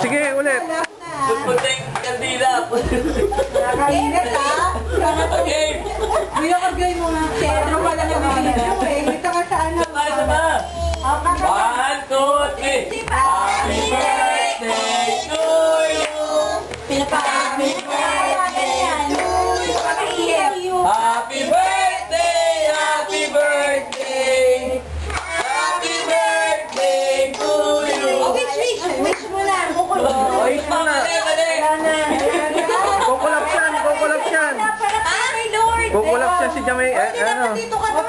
Sige, ulit. Puting kandila. Nakakainit ha? Okay. Kuya, kagay mo nga. Ano pala na video eh. Ito ka sa ano. Sama. 1, 2, 3. Happy birthday to you. Happy birthday to you. Happy birthday. Happy birthday. Happy birthday to you. Wish mo na. Ay, ito na. Kukulap siyan, kukulap siyan. Kukulap siya si Jamay. Ano? Dito ka na.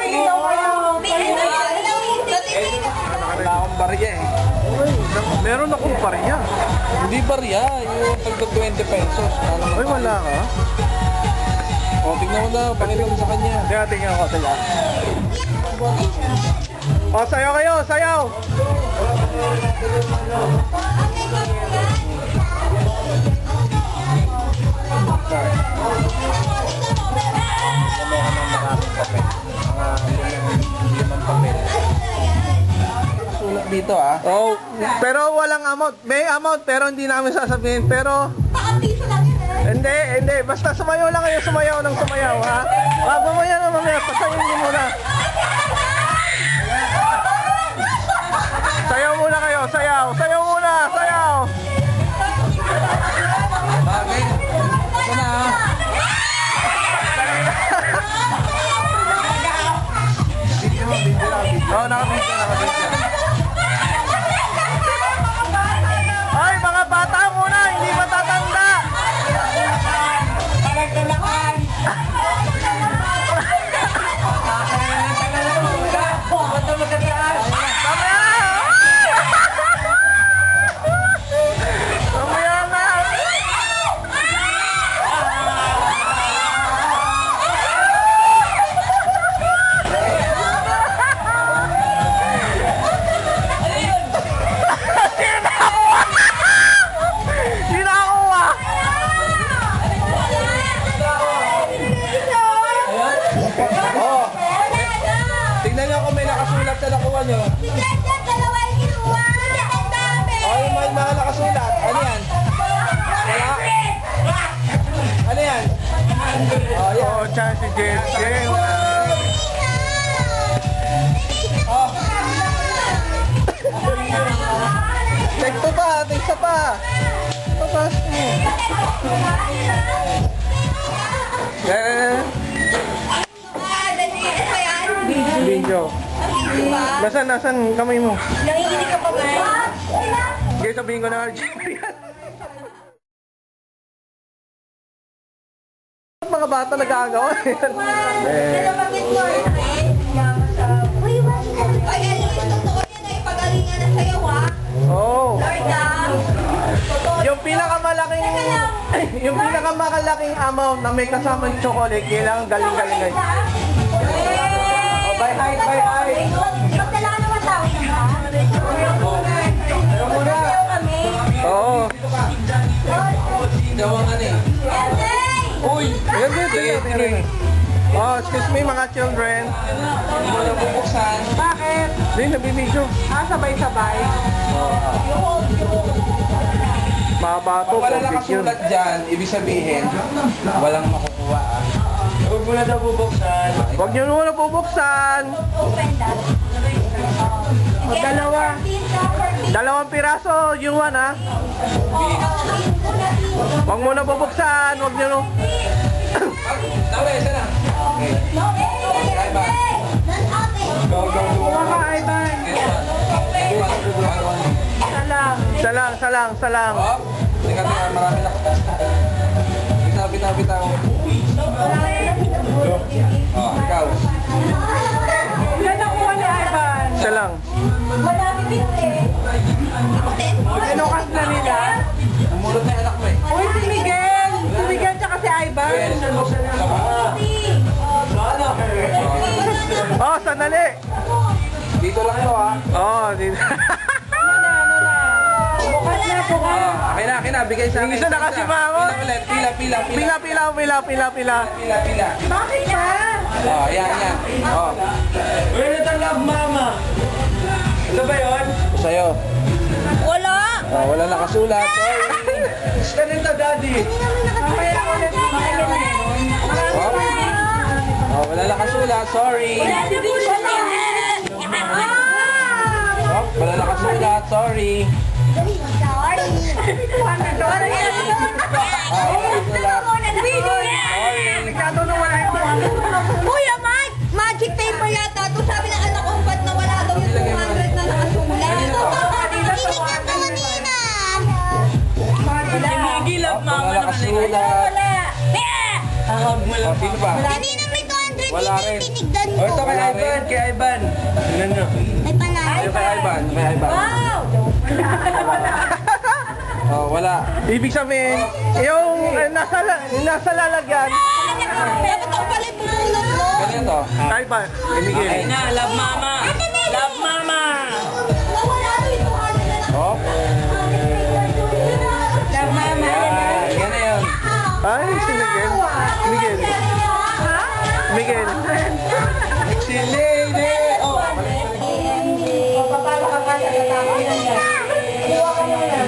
Wala akong barya eh. Meron akong pariya. Hindi barya, yung tagdo 20 pesos. Ay, wala ka? O, tignan mo daw, pakita mo sa kanya. Kaya tingnan ko sila. O, sayaw kayo, sayaw! Sulat dito ah. Oh, pero walang amount. May amount, pero hindi namin sasabihin. Pero, hindi. Basta sumayaw lang kayo, sumayaw ng sumayaw, ha? Mamaya na, mamaya. Pasayin niyo muna. Sayaw muna kayo, sayaw. Sayaw muna, sayaw. Bagay. Ito na ah. Oo, nakabidyo. Ay, mga bata muna, hindi matatanda. Mamaya na. Sinakuha. Oh, tignan nyo kung may nakasulat sa nakuha nyo. Oh, yung may mga nakasulat. Ano yan? Wala? Ano yan? Oh, yan. Oh, chance si JJ. Oh, Tekto pa, tekto pa. Papas mo. Video. Nasaan kamay mo? Nanginginig ka pa ba? Okay, sabihin ko na RJ. Mga bata nagkagawa yan. Dalawagin mo rin. Ay, alam mo, totoo yan ay pagalingan ng sayaw ha. Oh. Lord ah. Yung pinakamalaking amount na may kasamang chocolate, kailangan galing-galing. Oh, bye high. Magdala ka naman tao ha? Sayaw kami. Oo. gawa nga eh. Uy! Sige. Oh, excuse me mga children. Hindi mo na bubuksan. Bakit? Hindi, nabibidyo. Sabay-sabay. Mabato, Pag wala picture. nakasulat dyan, ibig sabihin, walang makukuha. Huwag mo na daw bubuksan. Huwag niyo muna bubuksan. Open that. Dalawa. Dalawang piraso, yung one ha. Huwag muna bubuksan. Huwag niyo. Tawa, isa na. Okay. Ivan. Go. Mga Ivan. Salang. Oh, teka, marami na. Bitaw. Oh, ikaw. Yan ang kuha ni Ivan. Salang. Marami binti. Inukas na nila. Umulot na yung anak mo eh. Uy, si Miguel. Si Miguel tsaka si Ivan. Oh, sandali. Dito lang to ha. Oh, dito. Bukas na, bukas. Akin na, bigay sa Yung isa nakasimangon. Pila ulit, pila. Pila. Bakit ba? Oh, yan. Oh. Where did I love mama? Ano ba yun? Sa'yo. Wala. Wala nakasulat. Sorry. Ganito, daddy. Wala nakasulat. Sorry. Wala nakasulat. Sorry. Kuya Mike, magic paper yata ito. Sabi ng anak ko, ba't nawala daw yung 200 na nakasulat? Hindi ka kanina. Wala nakasulat. Sino ba? Kanina may 200 Wala rin. tinigdan ko. Ito kay Ivan. Kay Ivan. Tingnan nyo. May panalo. Ito kay Ivan. Kay Ivan. Wala. Ibig sabihin, yung nasa lalagyan. Dapat ang pala yung bunot mo. Ganito. Ay ba? Miguel. Ay na, love mama! Love mama! Nawala daw yung 200 na Hop. Love mama. Yan na yun. Ay, si Miguel. Miguel. Miguel. Si Lady. Papalo ka pa sa katama. Kuha ka muna.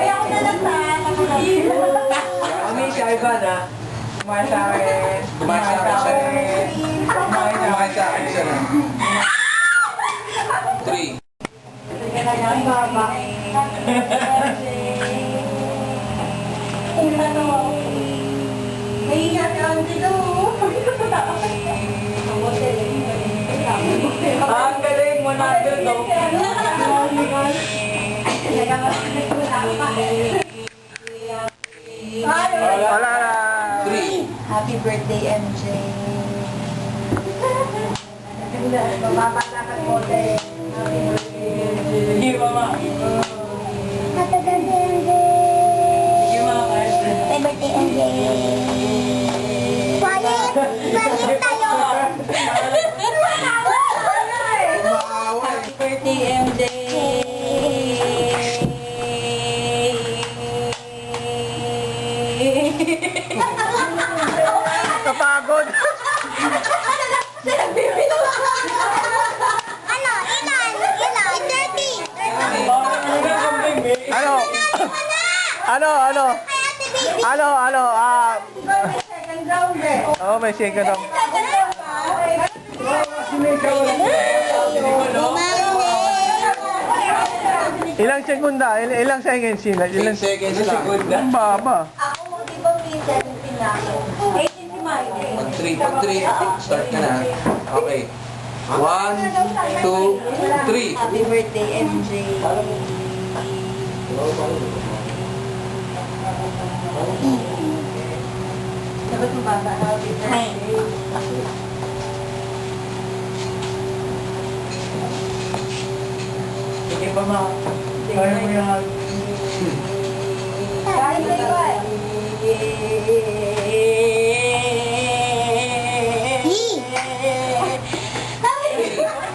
Ay, ako na lang sa Kami si Ivan ha. Kumain sa akin. Kumain sa akin siya. Kumain sa akin siya na. 3. Ang galing mo natin to. Wala na. 3. Happy birthday, MJ. Mapapasakan mo din. Sige mama. Happy birthday, MJ. Sige mama. Happy birthday, MJ. Quiet! Quiet tayo! Happy birthday, MJ. Kapagod. Ano? Ilan? 30. Ano? Ano? Second round eh. Oh, may second round. Ilang segunda? Ilang seconds sila? 10 seconds lang. Ang baba. Ako, di ba may 17 na ako? 18 si Mike. Pag 3, start ka na. Okay. 1, 2, 3. Happy birthday, MJ. Dapat mo ba happy birthday? Sige pa ma. Kaya mo yan.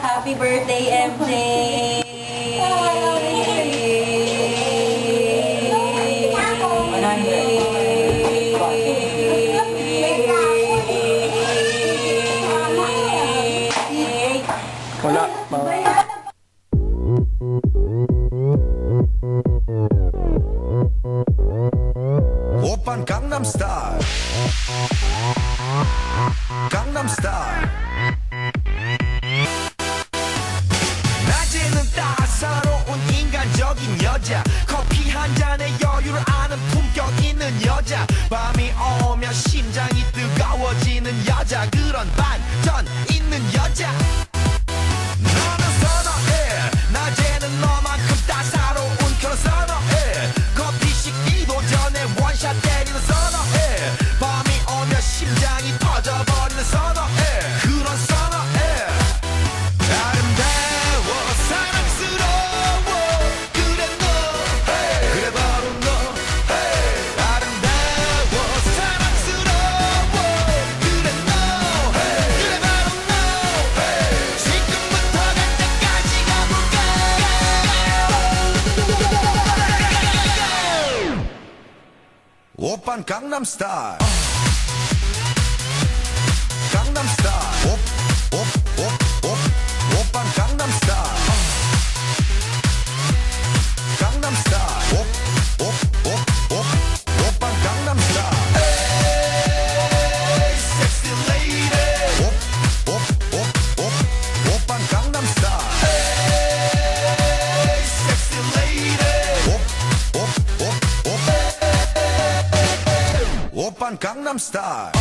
Happy birthday, MJ. Wala. 오빤 강남스타일 강남스타일 낮에는 따사로운 인간적인 여자 커피 한 잔에 여유를 아는 품격 있는 여자 밤이 오면 심장이 뜨거워지는 여자 그런 반전 있는 여자 너는 선어해 낮에는 너만큼 따사로운 그런 선어해 커피 식기도 전에 원샷 때리는 선어해 밤이 오면 심장이 터져버리는 선어해 그런 선어해 아름다워 사랑스러워 그래 너 그래 바로 너 아름다워 사랑스러워 그래 너 그래 바로 너 지금부터 갈 때까지 가볼까 오빤 강남스타일 강남스타일 오빤 강남스타일 강남스타일 오빤 강남스타일 에이 섹시 레이디 오빤 강남스타일 에이 섹시 레이디 오빤 강남스타일